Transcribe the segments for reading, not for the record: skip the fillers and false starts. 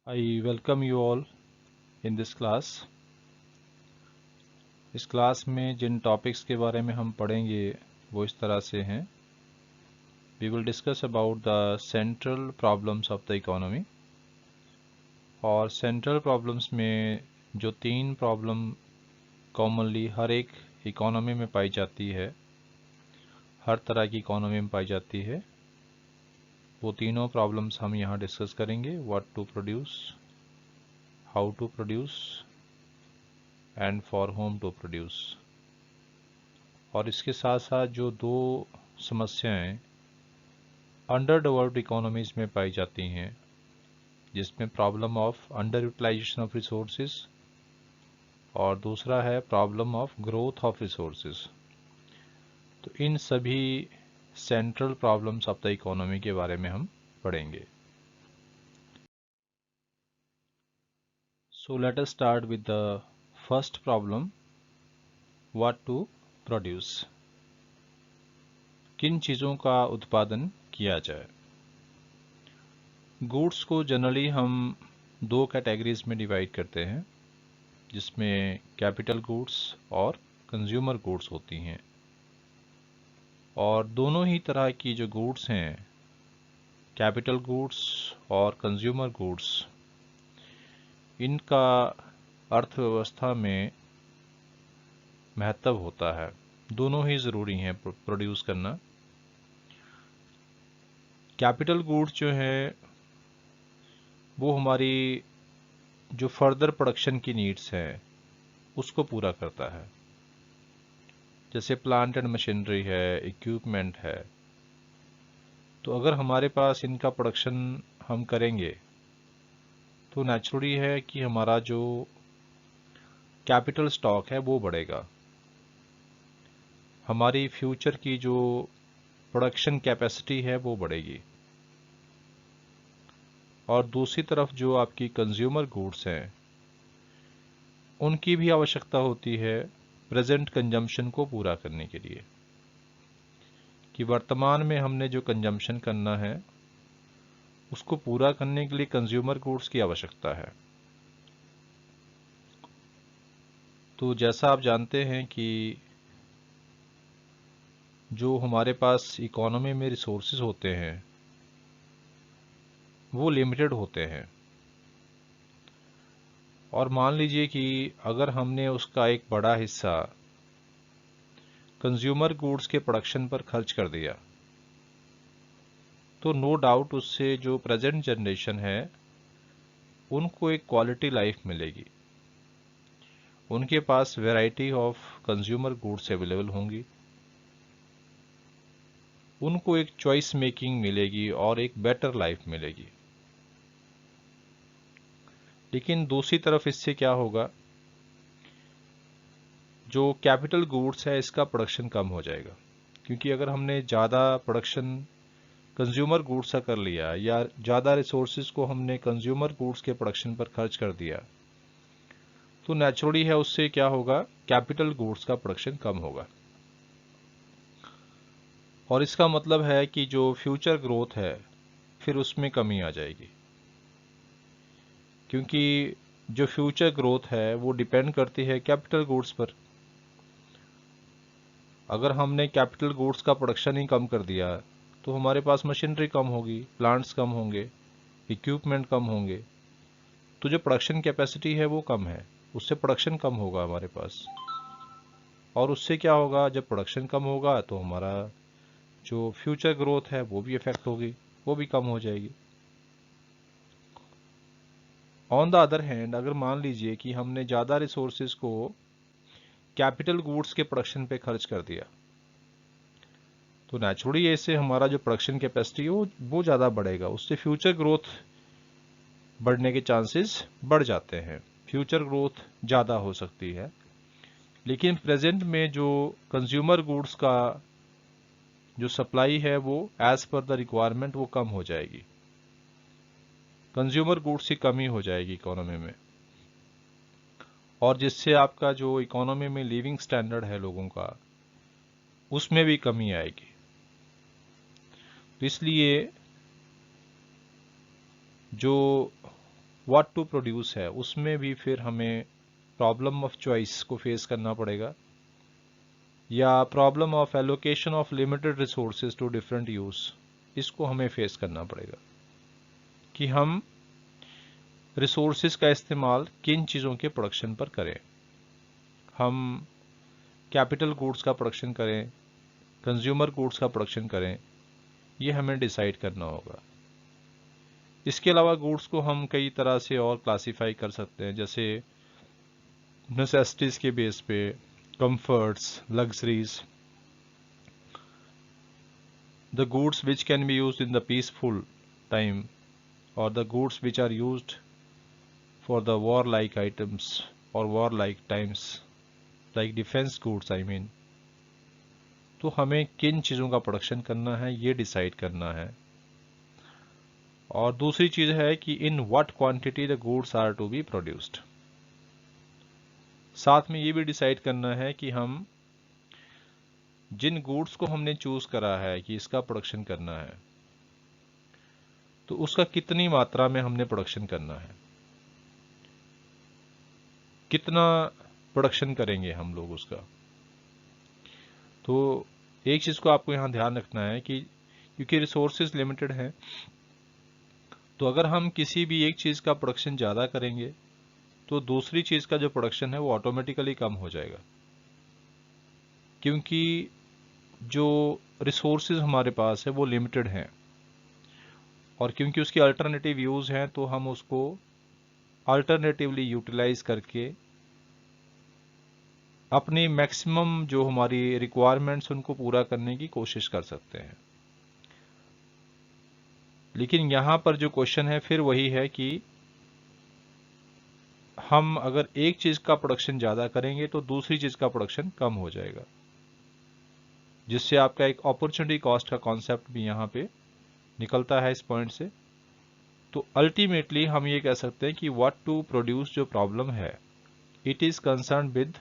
I welcome you all in this class. इस class में जिन topics के बारे में हम पढ़ेंगे वो इस तरह से हैं. We will discuss about the central problems of the economy. और central problems में जो 3 प्रॉब्लम कॉमनली हर एक इकोनॉमी में पाई जाती है, हर तरह की इकोनॉमी में पाई जाती है, वो तीनों प्रॉब्लम्स हम यहाँ डिस्कस करेंगे. What to produce, how to produce and for whom to produce. और इसके साथ साथ जो दो समस्याएं अंडर डेवलप्ड इकोनॉमीज में पाई जाती हैं, जिसमें problem of under utilisation of resources और दूसरा है problem of growth of resources. तो इन सभी central problems of the economy के बारे में हम पढ़ेंगे. So let us start with the first problem, what to produce. किन चीज़ों का उत्पादन किया जाए. गुड्स को जनरली हम दो कैटेगरीज में डिवाइड करते हैं, जिसमें कैपिटल गुड्स और कंज्यूमर गुड्स होती हैं. और दोनों ही तरह की जो गुड्स हैं, कैपिटल गुड्स और कंज्यूमर गुड्स, इनका अर्थव्यवस्था में महत्व होता है. दोनों ही ज़रूरी हैं प्रोड्यूस करना. कैपिटल गुड्स जो है वो हमारी जो फर्दर प्रोडक्शन की नीड्स हैं उसको पूरा करता है. जैसे प्लांट एंड मशीनरी है, इक्विपमेंट है. तो अगर हमारे पास इनका प्रोडक्शन हम करेंगे तो नेचुरली है कि हमारा जो कैपिटल स्टॉक है वो बढ़ेगा. हमारी फ्यूचर की जो प्रोडक्शन कैपेसिटी है वो बढ़ेगी. और दूसरी तरफ जो आपकी कंज्यूमर गुड्स हैं, उनकी भी आवश्यकता होती है प्रेजेंट कंजम्पशन को पूरा करने के लिए, कि वर्तमान में हमने जो कंजम्पशन करना है उसको पूरा करने के लिए कंज्यूमर गुड्स की आवश्यकता है. तो जैसा आप जानते हैं कि जो हमारे पास इकोनॉमी में रिसोर्सेज होते हैं वो लिमिटेड होते हैं. और मान लीजिए कि अगर हमने उसका एक बड़ा हिस्सा कंज्यूमर गुड्स के प्रोडक्शन पर खर्च कर दिया, तो नो डाउट उससे जो प्रेजेंट जनरेशन है उनको एक क्वालिटी लाइफ मिलेगी. उनके पास variety of consumer goods available होंगी, उनको एक चॉइस मेकिंग मिलेगी और एक बेटर लाइफ मिलेगी. लेकिन दूसरी तरफ इससे क्या होगा, जो कैपिटल गुड्स है इसका प्रोडक्शन कम हो जाएगा. क्योंकि अगर हमने ज़्यादा प्रोडक्शन कंज्यूमर गुड्स का कर लिया या ज़्यादा रिसोर्सेज को हमने कंज्यूमर गुड्स के प्रोडक्शन पर खर्च कर दिया, तो नेचुरली है उससे क्या होगा, कैपिटल गुड्स का प्रोडक्शन कम होगा. और इसका मतलब है कि जो फ्यूचर ग्रोथ है फिर उसमें कमी आ जाएगी. क्योंकि जो फ्यूचर ग्रोथ है वो डिपेंड करती है कैपिटल गुड्स पर. अगर हमने कैपिटल गुड्स का प्रोडक्शन ही कम कर दिया तो हमारे पास मशीनरी कम होगी, प्लांट्स कम होंगे, इक्विपमेंट कम होंगे. तो जो प्रोडक्शन कैपेसिटी है वो कम है, उससे प्रोडक्शन कम होगा हमारे पास. और उससे क्या होगा, जब प्रोडक्शन कम होगा तो हमारा जो फ्यूचर ग्रोथ है वो भी इफेक्ट होगी, वो भी कम हो जाएगी. ऑन द अदर हैंड, अगर मान लीजिए कि हमने ज़्यादा रिसोर्सेज को कैपिटल गुड्स के प्रोडक्शन पे खर्च कर दिया, तो नेचुरली ऐसे हमारा जो प्रोडक्शन कैपेसिटी है वो ज़्यादा बढ़ेगा. उससे फ्यूचर ग्रोथ बढ़ने के चांसेस बढ़ जाते हैं, फ्यूचर ग्रोथ ज़्यादा हो सकती है. लेकिन प्रेजेंट में जो कंज्यूमर गुड्स का जो सप्लाई है वो एज पर द रिक्वायरमेंट वो कम हो जाएगी. कंज्यूमर गुड्स की कमी हो जाएगी इकोनॉमी में, और जिससे आपका जो इकोनॉमी में लिविंग स्टैंडर्ड है लोगों का, उसमें भी कमी आएगी. तो इसलिए जो व्हाट टू प्रोड्यूस है, उसमें भी फिर हमें प्रॉब्लम ऑफ चॉइस को फेस करना पड़ेगा, या problem of allocation of limited resources to different use, इसको हमें फेस करना पड़ेगा कि हम रिसोर्सेज का इस्तेमाल किन चीज़ों के प्रोडक्शन पर करें। हम कैपिटल गुड्स का प्रोडक्शन करें, कंज्यूमर गुड्स का प्रोडक्शन करें, ये हमें डिसाइड करना होगा। इसके अलावा गुड्स को हम कई तरह से और क्लासिफाई कर सकते हैं, जैसे नेसेसिटीज के बेस पे, comforts, luxuries, the goods which can be used in the peaceful time, और the goods which are used for the war like items और war like times, like defence goods I mean. तो हमें किन चीज़ों का production करना है ये डिसाइड करना है। और दूसरी चीज़ है कि in what quantity the goods are to be produced. साथ में ये भी डिसाइड करना है कि हम जिन गुड्स को हमने चूज करा है कि इसका प्रोडक्शन करना है, तो उसका कितनी मात्रा में हमने प्रोडक्शन करना है, कितना प्रोडक्शन करेंगे हम लोग उसका। तो एक चीज़ को आपको यहाँ ध्यान रखना है कि क्योंकि रिसोर्सेज लिमिटेड हैं, तो अगर हम किसी भी एक चीज़ का प्रोडक्शन ज़्यादा करेंगे तो दूसरी चीज़ का जो प्रोडक्शन है वो ऑटोमेटिकली कम हो जाएगा, क्योंकि जो रिसोर्सेज हमारे पास है वो लिमिटेड हैं, और क्योंकि उसकी अल्टरनेटिव यूज़ हैं तो हम उसको अल्टरनेटिवली यूटिलाइज करके अपनी मैक्सिमम जो हमारी रिक्वायरमेंट्स उनको पूरा करने की कोशिश कर सकते हैं। लेकिन यहाँ पर जो क्वेश्चन है फिर वही है कि हम अगर एक चीज़ का प्रोडक्शन ज़्यादा करेंगे तो दूसरी चीज़ का प्रोडक्शन कम हो जाएगा, जिससे आपका एक अपॉर्चुनिटी कॉस्ट का कॉन्सेप्ट भी यहाँ पे निकलता है इस पॉइंट से। तो अल्टीमेटली हम ये कह सकते हैं कि व्हाट टू प्रोड्यूस जो प्रॉब्लम है, it is concern with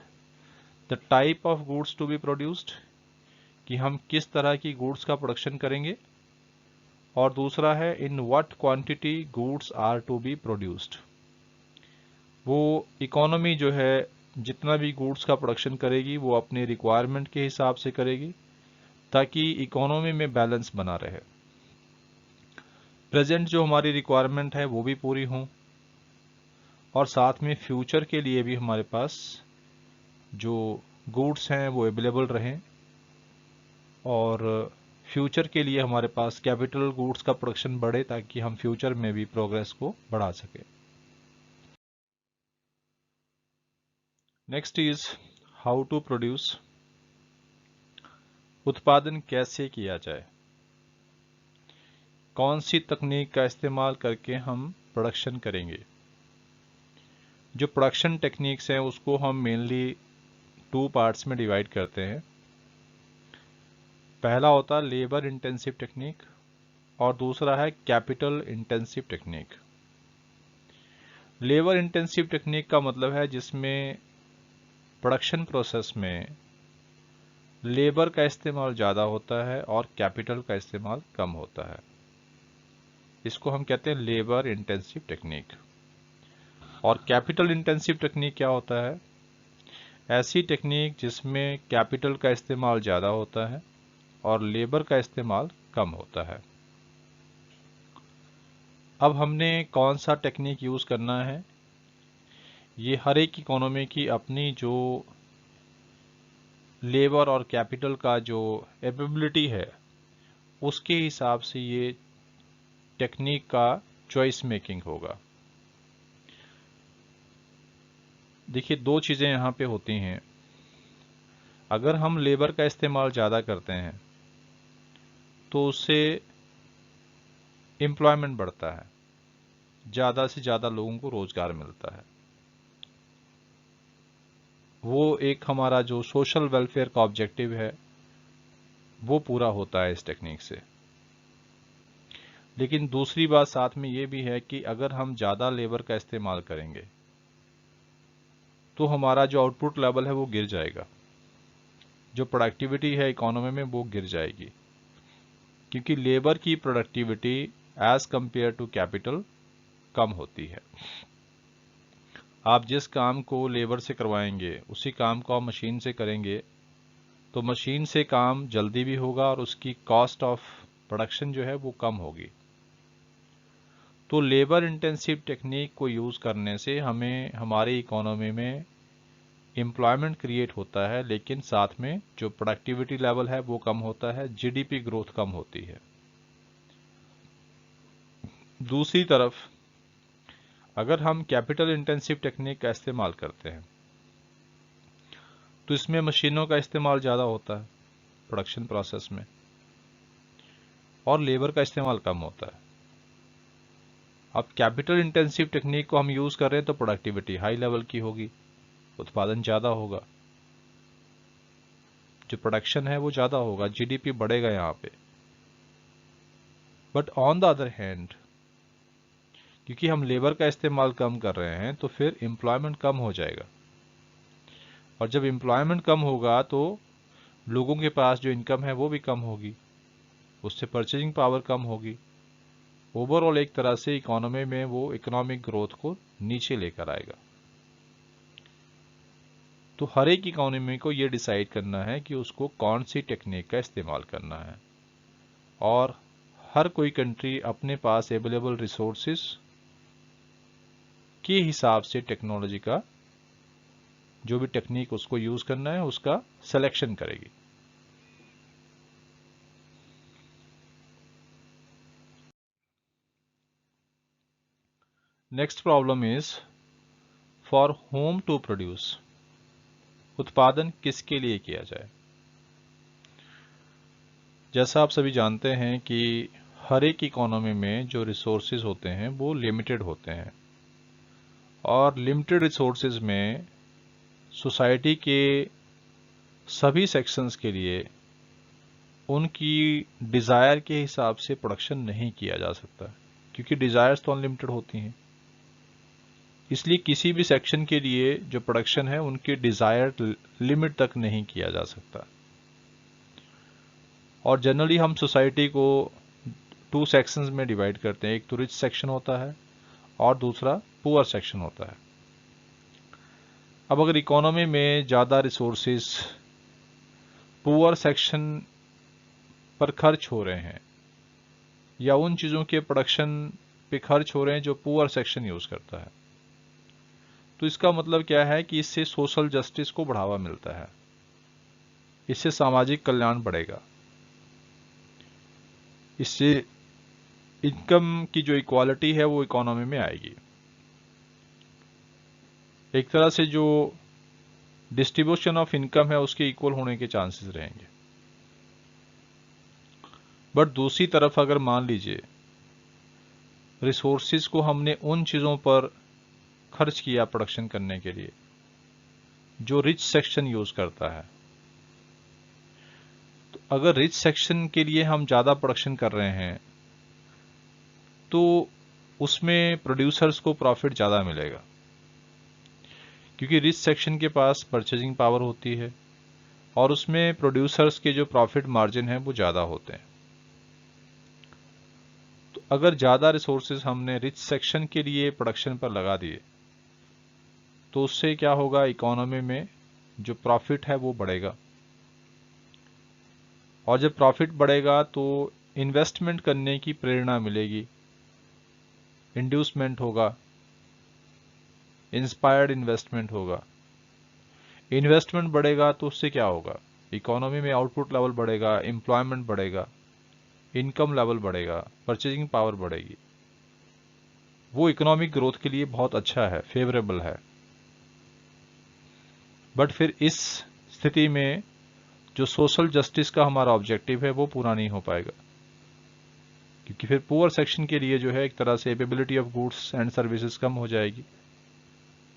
the type of goods to be produced, कि हम किस तरह की गुड्स का प्रोडक्शन करेंगे, और दूसरा है in what quantity goods are to be produced. वो इकोनॉमी जो है जितना भी गुड्स का प्रोडक्शन करेगी वो अपने रिक्वायरमेंट के हिसाब से करेगी, ताकि इकोनॉमी में बैलेंस बना रहे, प्रेजेंट जो हमारी रिक्वायरमेंट है वो भी पूरी हों, और साथ में फ्यूचर के लिए भी हमारे पास जो गुड्स हैं वो अवेलेबल रहें, और फ्यूचर के लिए हमारे पास कैपिटल गुड्स का प्रोडक्शन बढ़े ताकि हम फ्यूचर में भी प्रोग्रेस को बढ़ा सकें। Next is how to produce, उत्पादन कैसे किया जाए, कौन सी तकनीक का इस्तेमाल करके हम प्रोडक्शन करेंगे। जो प्रोडक्शन टेक्निक्स हैं उसको हम मेनली 2 पार्ट्स में डिवाइड करते हैं। पहला होता है लेबर इंटेंसिव टेक्निक, और दूसरा है capital intensive technique. Labour intensive technique का मतलब है जिसमें प्रोडक्शन प्रोसेस में लेबर का इस्तेमाल ज़्यादा होता है और कैपिटल का इस्तेमाल कम होता है, इसको हम कहते हैं लेबर इंटेंसिव टेक्निक। और कैपिटल इंटेंसिव टेक्निक क्या होता है, ऐसी टेक्निक जिसमें कैपिटल का इस्तेमाल ज़्यादा होता है और लेबर का इस्तेमाल कम होता है। अब हमने कौन सा टेक्निक यूज़ करना है, ये हर एक इकोनॉमी की अपनी जो लेबर और कैपिटल का जो एबिलिटी है उसके हिसाब से ये टेक्निक का चॉइस मेकिंग होगा। देखिए 2 चीज़ें यहाँ पे होती हैं। अगर हम लेबर का इस्तेमाल ज़्यादा करते हैं तो उससे एम्प्लॉयमेंट बढ़ता है, ज़्यादा से ज़्यादा लोगों को रोज़गार मिलता है, वो एक हमारा जो सोशल वेलफेयर का ऑब्जेक्टिव है वो पूरा होता है इस टेक्निक से। लेकिन दूसरी बात साथ में ये भी है कि अगर हम ज़्यादा लेबर का इस्तेमाल करेंगे तो हमारा जो आउटपुट लेवल है वो गिर जाएगा, जो प्रोडक्टिविटी है इकोनॉमी में वो गिर जाएगी, क्योंकि लेबर की productivity as compare to capital कम होती है। आप जिस काम को लेबर से करवाएंगे उसी काम को आप मशीन से करेंगे तो मशीन से काम जल्दी भी होगा और उसकी कॉस्ट ऑफ प्रोडक्शन जो है वो कम होगी। तो लेबर इंटेंसिव टेक्निक को यूज़ करने से हमें हमारी इकोनॉमी में एम्प्लॉयमेंट क्रिएट होता है, लेकिन साथ में जो प्रोडक्टिविटी लेवल है वो कम होता है, जीडीपी ग्रोथ कम होती है। दूसरी तरफ अगर हम कैपिटल इंटेंसिव टेक्निक का इस्तेमाल करते हैं तो इसमें मशीनों का इस्तेमाल ज़्यादा होता है प्रोडक्शन प्रोसेस में और लेबर का इस्तेमाल कम होता है। अब कैपिटल इंटेंसिव टेक्निक को हम यूज़ कर रहे हैं तो प्रोडक्टिविटी हाई लेवल की होगी, उत्पादन ज़्यादा होगा, जो प्रोडक्शन है वो ज़्यादा होगा, जीडीपी बढ़ेगा यहाँ पे। But on the other hand क्योंकि हम लेबर का इस्तेमाल कम कर रहे हैं तो फिर एम्प्लॉयमेंट कम हो जाएगा, और जब एम्प्लॉयमेंट कम होगा तो लोगों के पास जो इनकम है वो भी कम होगी, उससे परचेजिंग पावर कम होगी। ओवरऑल एक तरह से इकोनॉमी में वो इकोनॉमिक ग्रोथ को नीचे लेकर आएगा। तो हर एक इकोनॉमी को ये डिसाइड करना है कि उसको कौन सी टेक्निक का इस्तेमाल करना है, और हर कोई कंट्री अपने पास अवेलेबल रिसोर्सेज के हिसाब से टेक्नोलॉजी का जो भी टेक्निक उसको यूज करना है उसका सिलेक्शन करेगी। Next problem is for whom to produce, उत्पादन किसके लिए किया जाए। जैसा आप सभी जानते हैं कि हर एक इकोनॉमी में जो रिसोर्सेज होते हैं वो लिमिटेड होते हैं, और लिमिटेड रिसोर्सेज में सोसाइटी के सभी सेक्शंस के लिए उनकी डिज़ायर के हिसाब से प्रोडक्शन नहीं किया जा सकता, क्योंकि डिज़ायर्स तो अनलिमिटेड होती हैं। इसलिए किसी भी सेक्शन के लिए जो प्रोडक्शन है उनके डिज़ायर्ड लिमिट तक नहीं किया जा सकता। और जनरली हम सोसाइटी को 2 सेक्शंस में डिवाइड करते हैं, एक तो रिच सेक्शन होता है और दूसरा पुअर सेक्शन होता है। अब अगर इकोनॉमी में ज़्यादा रिसोर्सेज पुअर सेक्शन पर खर्च हो रहे हैं या उन चीज़ों के प्रोडक्शन पे खर्च हो रहे हैं जो पुअर सेक्शन यूज़ करता है, तो इसका मतलब क्या है कि इससे सोशल जस्टिस को बढ़ावा मिलता है, इससे सामाजिक कल्याण बढ़ेगा, इससे इनकम की जो इक्वालिटी है वो इकोनॉमी में आएगी। एक तरह से जो डिस्ट्रीब्यूशन ऑफ इनकम है उसके इक्वल होने के चांसेस रहेंगे। बट दूसरी तरफ अगर मान लीजिए रिसोर्सेज को हमने उन चीज़ों पर खर्च किया प्रोडक्शन करने के लिए जो रिच सेक्शन यूज करता है, तो अगर रिच सेक्शन के लिए हम ज़्यादा प्रोडक्शन कर रहे हैं तो उसमें प्रोड्यूसर्स को प्रॉफिट ज़्यादा मिलेगा, क्योंकि रिच सेक्शन के पास परचेजिंग पावर होती है और उसमें प्रोड्यूसर्स के जो प्रॉफिट मार्जिन है वो ज़्यादा होते हैं। तो अगर ज़्यादा रिसोर्सेज हमने रिच सेक्शन के लिए प्रोडक्शन पर लगा दिए तो उससे क्या होगा, इकोनॉमी में जो प्रॉफिट है वो बढ़ेगा, और जब प्रॉफिट बढ़ेगा तो इन्वेस्टमेंट करने की प्रेरणा मिलेगी, इंड्यूसमेंट होगा, इंस्पायर्ड इन्वेस्टमेंट होगा। इन्वेस्टमेंट बढ़ेगा तो उससे क्या होगा, इकोनॉमी में आउटपुट लेवल बढ़ेगा, एम्प्लॉयमेंट बढ़ेगा, इनकम लेवल बढ़ेगा, परचेजिंग पावर बढ़ेगी। वो इकोनॉमिक ग्रोथ के लिए बहुत अच्छा है, फेवरेबल है। बट फिर इस स्थिति में जो सोशल जस्टिस का हमारा ऑब्जेक्टिव है वो पूरा नहीं हो पाएगा, क्योंकि फिर पुअर सेक्शन के लिए जो है एक तरह से availability of goods and services कम हो जाएगी।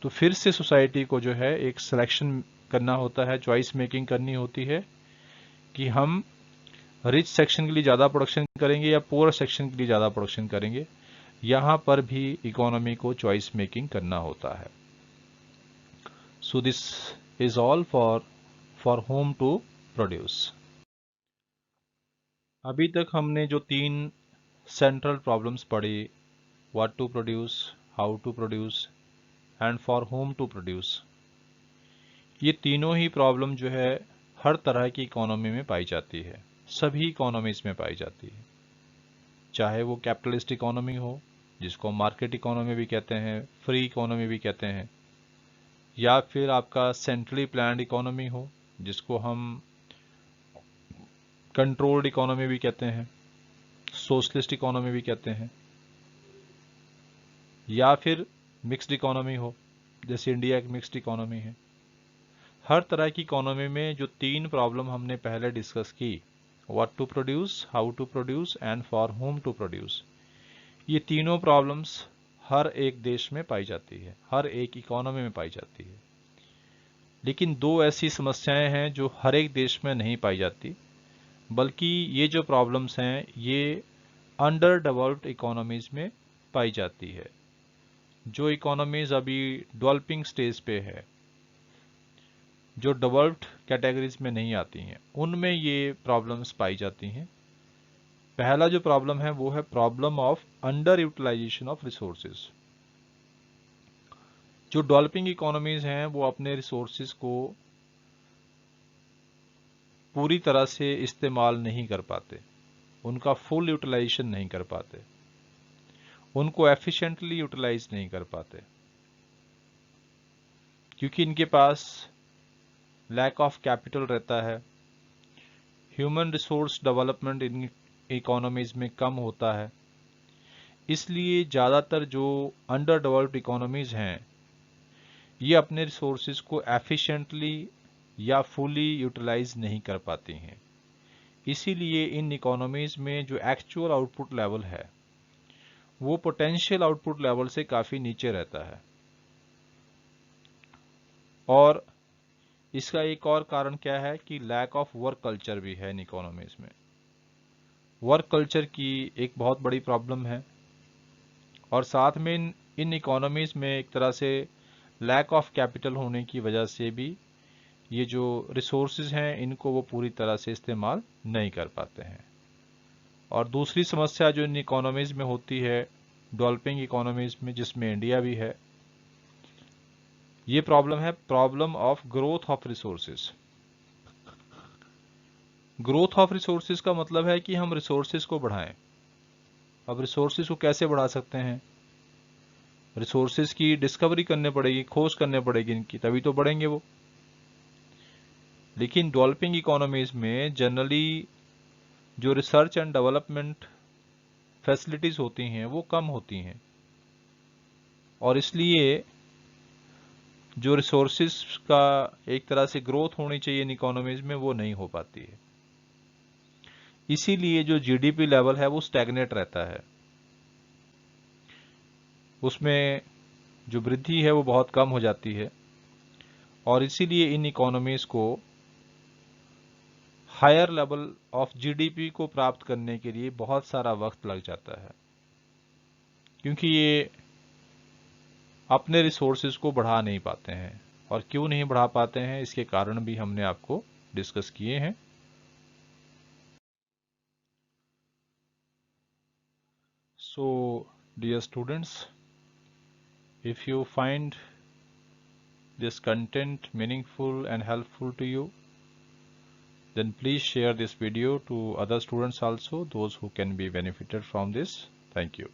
तो फिर से सोसाइटी को जो है एक सिलेक्शन करना होता है, चॉइस मेकिंग करनी होती है कि हम रिच सेक्शन के लिए ज़्यादा प्रोडक्शन करेंगे या पुअर सेक्शन के लिए ज़्यादा प्रोडक्शन करेंगे। यहाँ पर भी इकोनॉमी को चॉइस मेकिंग करना होता है। So this is all for whom to produce. अभी तक हमने जो 3 सेंट्रल प्रॉब्लम्स पढ़ी, what to produce, how to produce and for whom to produce। ये तीनों ही प्रॉब्लम जो है हर तरह की इकोनॉमी में पाई जाती है, सभी इकोनॉमीज में पाई जाती है, चाहे वो कैपिटलिस्ट इकोनॉमी हो जिसको मार्केट इकोनॉमी भी कहते हैं, फ्री इकोनॉमी भी कहते हैं, या फिर आपका सेंट्रली प्लान्ड इकोनॉमी हो जिसको हम कंट्रोल्ड इकोनॉमी भी कहते हैं, सोशलिस्ट इकोनॉमी भी कहते हैं, या फिर मिक्स्ड इकोनॉमी हो जैसे इंडिया एक मिक्स्ड इकोनॉमी है। हर तरह की इकोनॉमी में जो तीन प्रॉब्लम हमने पहले डिस्कस की, what to produce, how to produce and for whom to produce, ये तीनों प्रॉब्लम्स हर एक देश में पाई जाती है, हर एक इकोनॉमी में पाई जाती है। लेकिन दो ऐसी समस्याएं हैं जो हर एक देश में नहीं पाई जाती, बल्कि ये जो प्रॉब्लम्स हैं ये अंडर डेवलप्ड इकोनॉमीज में पाई जाती है। जो इकोनॉमीज अभी डेवलपिंग स्टेज पे है, जो डेवलप्ड कैटेगरीज में नहीं आती हैं, उनमें ये प्रॉब्लम्स पाई जाती हैं। पहला जो प्रॉब्लम है वो है problem of under utilisation of resources. जो डेवलपिंग इकोनॉमीज हैं वो अपने रिसोर्सेज को पूरी तरह से इस्तेमाल नहीं कर पाते, उनका फुल यूटिलाइजेशन नहीं कर पाते, उनको एफिशिएंटली यूटिलाइज नहीं कर पाते, क्योंकि इनके पास लैक ऑफ कैपिटल रहता है, human resource development in economies में कम होता है। इसलिए ज़्यादातर जो अंडर डेवलप्ड इकोनॉमीज हैं ये अपने रिसोर्सेज को एफिशिएंटली या फुली यूटिलाइज नहीं कर पाती हैं। इसीलिए इन इकोनॉमीज में जो एक्चुअल आउटपुट लेवल है वो पोटेंशियल आउटपुट लेवल से काफ़ी नीचे रहता है। और इसका एक और कारण क्या है कि लैक ऑफ वर्क कल्चर भी है इन इकोनॉमीज में। वर्क कल्चर की एक बहुत बड़ी प्रॉब्लम है, और साथ में इन इकोनॉमीज में एक तरह से लैक ऑफ कैपिटल होने की वजह से भी ये जो रिसोर्सेज हैं इनको वो पूरी तरह से इस्तेमाल नहीं कर पाते हैं। और दूसरी समस्या जो इन इकोनॉमीज में होती है, डेवलपिंग इकोनॉमीज में जिसमें इंडिया भी है, ये प्रॉब्लम है problem of growth of resources. Growth of resources का मतलब है कि हम रिसोर्सेज को बढ़ाएं। अब रिसोर्सेज को कैसे बढ़ा सकते हैं? रिसोर्सेज की डिस्कवरी करने पड़ेगी, खोज करने पड़ेगी इनकी, तभी तो बढ़ेंगे वो। लेकिन डेवलपिंग इकोनॉमीज में जनरली जो रिसर्च एंड डेवलपमेंट फैसिलिटीज होती हैं वो कम होती हैं, और इसलिए जो रिसोर्सेज का एक तरह से ग्रोथ होनी चाहिए इन इकोनॉमीज में वो नहीं हो पाती है। इसीलिए जो जीडीपी लेवल है वो स्टैग्नेट रहता है, उसमें जो वृद्धि है वो बहुत कम हो जाती है, और इसीलिए इन इकोनॉमीज को हायर लेवल ऑफ जीडीपी को प्राप्त करने के लिए बहुत सारा वक्त लग जाता है, क्योंकि ये अपने रिसोर्सेज को बढ़ा नहीं पाते हैं। और क्यों नहीं बढ़ा पाते हैं इसके कारण भी हमने आपको डिस्कस किए हैं। So, dear students, if you find this content meaningful and helpful to you, then please share this video to other students also, those who can be benefited from this. Thank you.